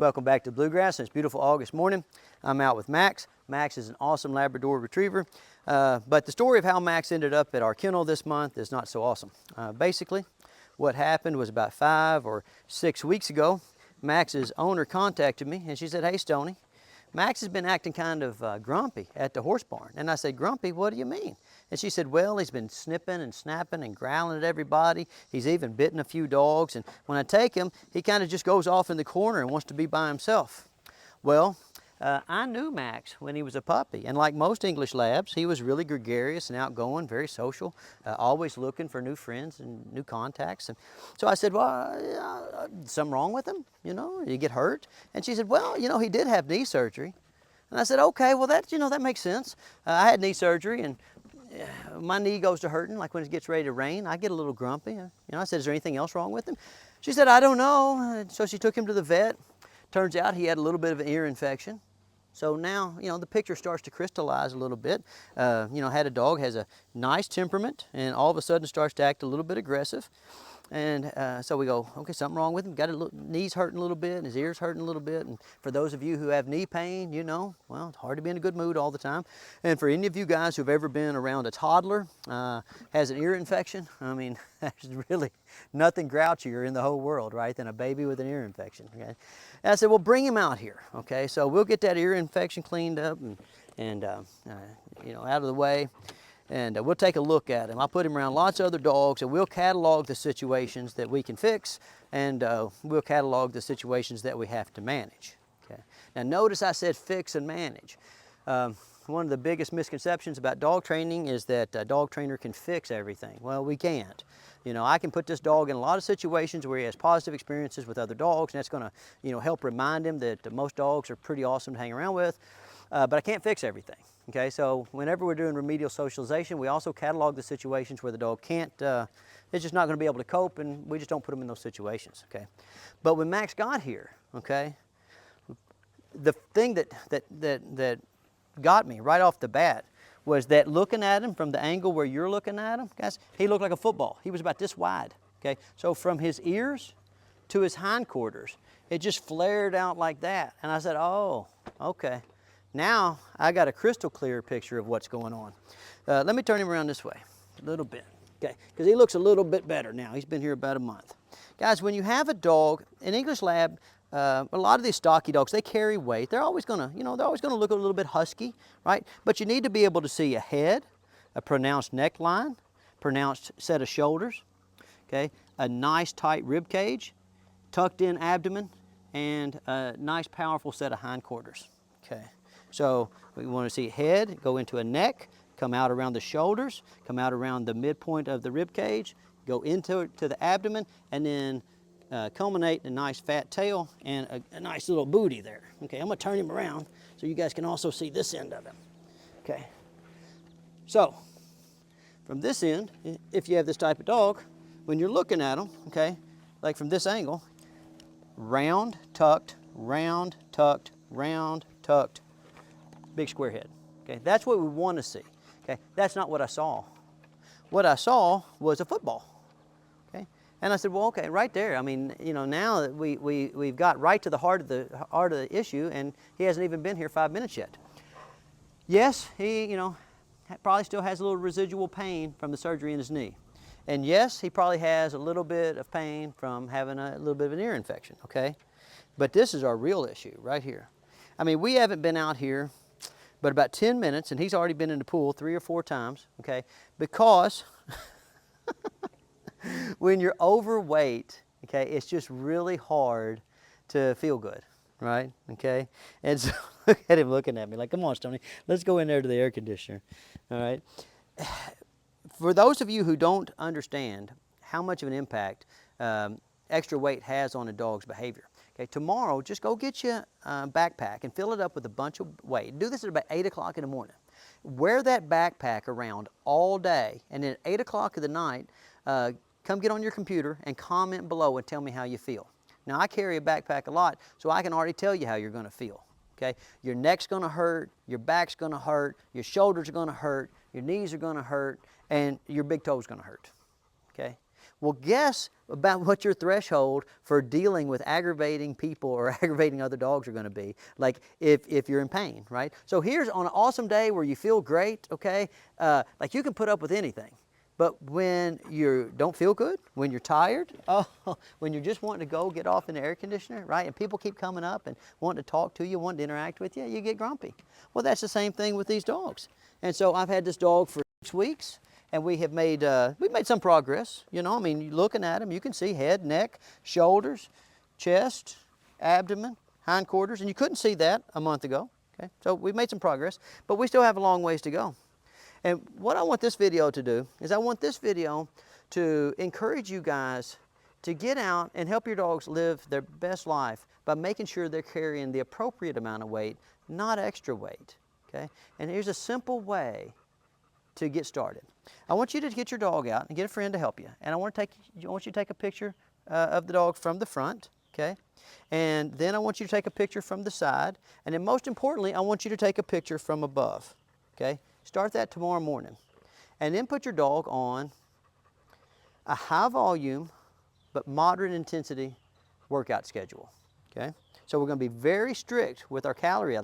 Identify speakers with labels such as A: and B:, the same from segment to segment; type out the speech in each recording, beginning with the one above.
A: Welcome back to Bluegrass. It's a beautiful August morning. I'm out with Max. Max is an awesome Labrador Retriever, but the story of how Max ended up at our kennel this month is not so awesome. Basically, what happened was about 5 or 6 weeks ago, Max's owner contacted me and she said, "Hey Stoney, Max has been acting kind of grumpy at the horse barn." And I said, "Grumpy, what do you mean?" And she said, "Well, he's been snipping and snapping and growling at everybody. He's even bitten a few dogs. And when I take him, he kind of just goes off in the corner and wants to be by himself." Well, I knew Max when he was a puppy. And like most English Labs, he was really gregarious and outgoing, very social, always looking for new friends and new contacts. And so I said, "Well, something wrong with him? You know, did he get hurt?" And she said, "Well, you know, he did have knee surgery." And I said, "Okay, well, that makes sense. I had knee surgery, and my knee goes to hurting, like when it gets ready to rain. I get a little grumpy." I said, "Is there anything else wrong with him?" She said, "I don't know." So she took him to the vet. Turns out he had a little bit of an ear infection. So now, the picture starts to crystallize a little bit. Had a dog, has a nice temperament, and all of a sudden starts to act a little bit aggressive. And so we go, okay, something wrong with him. Got his knees hurting a little bit, and his ears hurting a little bit. And for those of you who have knee pain, well, it's hard to be in a good mood all the time. And for any of you guys who've ever been around a toddler, has an ear infection, I mean, there's really nothing grouchier in the whole world, right, than a baby with an ear infection. Okay? And I said, "Well, bring him out here, okay? So we'll get that ear infection cleaned up and out of the way. And we'll take a look at him. I'll put him around lots of other dogs, and we'll catalog the situations that we can fix, and we'll catalog the situations that we have to manage." Okay. Now notice I said fix and manage. One of the biggest misconceptions about dog training is that a dog trainer can fix everything. Well, we can't. I can put this dog in a lot of situations where he has positive experiences with other dogs, and that's going to help remind him that most dogs are pretty awesome to hang around with, but I can't fix everything. Okay, so whenever we're doing remedial socialization, we also catalog the situations where the dog can't, it's just not going to be able to cope, and we just don't put them in those situations. Okay, but when Max got here, okay, the thing that got me right off the bat was that looking at him from the angle where you're looking at him, guys, he looked like a football. He was about this wide. Okay, so from his ears to his hindquarters, it just flared out like that, and I said, "Oh, okay. Now I got a crystal clear picture of what's going on." Let me turn him around this way a little bit, okay? Because he looks a little bit better now. He's been here about a month. Guys, when you have a dog, an English Lab, a lot of these stocky dogs, they carry weight. They're always gonna, they're always gonna look a little bit husky, right? But you need to be able to see a head, a pronounced neckline, pronounced set of shoulders, okay? A nice tight rib cage, tucked in abdomen, and a nice powerful set of hindquarters, okay? So we want to see head, go into a neck, come out around the shoulders, come out around the midpoint of the rib cage, go into the abdomen, and then culminate in a nice fat tail and a nice little booty there. Okay, I'm going to turn him around so you guys can also see this end of him. Okay, so from this end, if you have this type of dog, when you're looking at him, okay, like from this angle, round, tucked, round, tucked, round, tucked, big square head. Okay, that's what we want to see. Okay, that's not what I saw. What I saw was a football. Okay, and I said, well, okay, right there. I mean, now that we've got right to the heart of the issue, and he hasn't even been here 5 minutes yet. Yes, he probably still has a little residual pain from the surgery in his knee, and yes, he probably has a little bit of pain from having a little bit of an ear infection. Okay, but this is our real issue right here. I mean, we haven't been out here but about 10 minutes, and he's already been in the pool 3 or 4 times, okay? Because when you're overweight, okay, it's just really hard to feel good, right? Okay? And so look at him looking at me like, "Come on, Stoney, let's go in there to the air conditioner," all right? For those of you who don't understand how much of an impact extra weight has on a dog's behavior, okay, tomorrow, just go get you a backpack and fill it up with a bunch of weight. Do this at about 8 o'clock in the morning. Wear that backpack around all day, and then at 8 o'clock of the night, come get on your computer and comment below and tell me how you feel. Now, I carry a backpack a lot, so I can already tell you how you're going to feel. Okay? Your neck's going to hurt, your back's going to hurt, your shoulders are going to hurt, your knees are going to hurt, and your big toe's going to hurt. Okay? Well, guess about what your threshold for dealing with aggravating people or aggravating other dogs are going to be, like if you're in pain, right? So here's on an awesome day where you feel great, okay, like you can put up with anything. But when you don't feel good, when you're tired, oh, when you're just wanting to go get off in the air conditioner, right, and people keep coming up and wanting to talk to you, wanting to interact with you, you get grumpy. Well, that's the same thing with these dogs. And so I've had this dog for 6 weeks. And we've made some progress, you know. I mean, you're looking at him, you can see head, neck, shoulders, chest, abdomen, hindquarters, and you couldn't see that a month ago, okay? So we've made some progress, but we still have a long ways to go. And what I want this video to do is I want this video to encourage you guys to get out and help your dogs live their best life by making sure they're carrying the appropriate amount of weight, not extra weight, okay? And here's a simple way to get started. I want you to get your dog out and get a friend to help you. And I want you to take a picture of the dog from the front, okay? And then I want you to take a picture from the side. And then most importantly, I want you to take a picture from above, okay? Start that tomorrow morning. And then put your dog on a high volume but moderate intensity workout schedule, okay? So we're going to be very strict with our calorie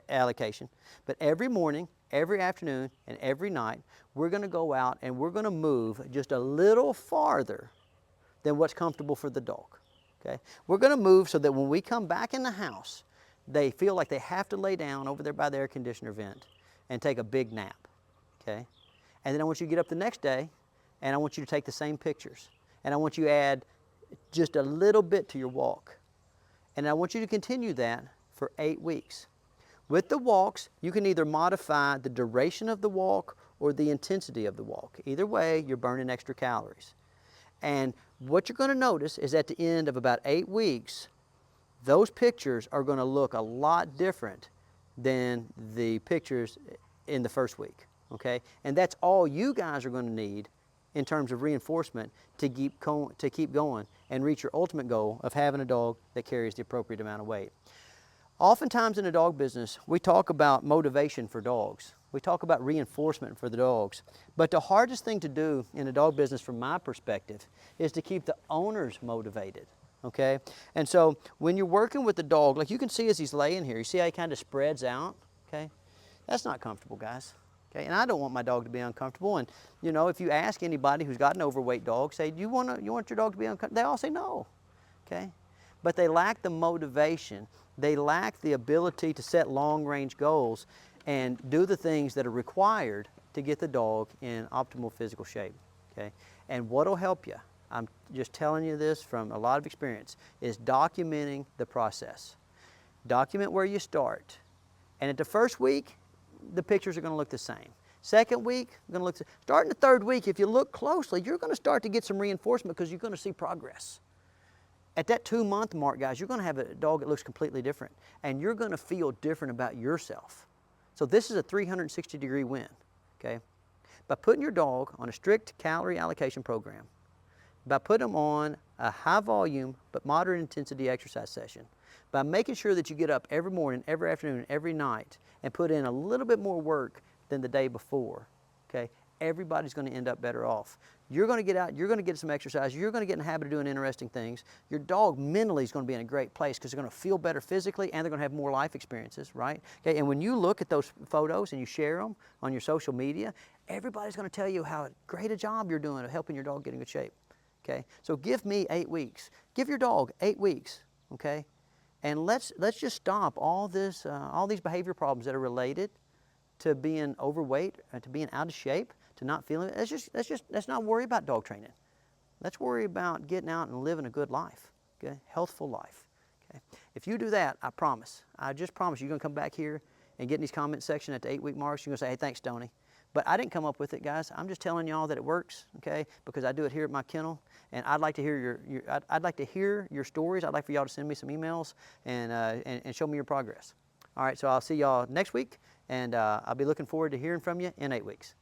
A: allocation, but every morning, every afternoon, and every night, we're going to go out and we're going to move just a little farther than what's comfortable for the dog, okay? We're going to move so that when we come back in the house, they feel like they have to lay down over there by the air conditioner vent and take a big nap, okay? And then I want you to get up the next day and I want you to take the same pictures. And I want you to add just a little bit to your walk. And I want you to continue that for 8 weeks. With the walks, you can either modify the duration of the walk or the intensity of the walk. Either way, you're burning extra calories. And what you're going to notice is at the end of about 8 weeks, those pictures are going to look a lot different than the pictures in the first week, okay? And that's all you guys are going to need in terms of reinforcement to keep going and reach your ultimate goal of having a dog that carries the appropriate amount of weight. Oftentimes in the dog business, we talk about motivation for dogs. We talk about reinforcement for the dogs. But the hardest thing to do in the dog business from my perspective is to keep the owners motivated, okay? And so when you're working with the dog, like you can see as he's laying here, you see how he kind of spreads out, okay? That's not comfortable, guys. Okay, and I don't want my dog to be uncomfortable. And you know, if you ask anybody who's got an overweight dog, say, you want your dog to be uncomfortable? They all say no. Okay, but they lack the motivation. They lack the ability to set long-range goals and do the things that are required to get the dog in optimal physical shape. Okay, and what'll help you? I'm just telling you this from a lot of experience, is documenting the process. Document where you start, and at the first week, the pictures are going to look the same. Second week, going to look. Starting the third week, if you look closely, you're going to start to get some reinforcement because you're going to see progress. At that 2-month mark, guys, you're going to have a dog that looks completely different, and you're going to feel different about yourself. So this is a 360-degree win, okay? By putting your dog on a strict calorie allocation program, by putting them on a high volume but moderate intensity exercise session, by making sure that you get up every morning, every afternoon, every night, and put in a little bit more work than the day before, okay? Everybody's going to end up better off. You're going to get out, you're going to get some exercise, you're going to get in the habit of doing interesting things. Your dog mentally is going to be in a great place because they're going to feel better physically and they're going to have more life experiences, right? Okay, and when you look at those photos and you share them on your social media, everybody's going to tell you how great a job you're doing of helping your dog get in good shape, okay? So give me 8 weeks. Give your dog 8 weeks, okay? And let's just stop all these behavior problems that are related to being overweight, to being out of shape, to not feeling it. Let's not worry about dog training. Let's worry about getting out and living a good life, okay? Healthful life. Okay? If you do that, I just promise you're going to come back here and get in these comment section at the 8-week marks. You're going to say, hey, thanks, Stonnie. But I didn't come up with it, guys. I'm just telling y'all that it works, okay? Because I do it here at my kennel, and I'd like to hear I'd like to hear your stories. I'd like for y'all to send me some emails and show me your progress. All right, so I'll see y'all next week, and I'll be looking forward to hearing from you in 8 weeks.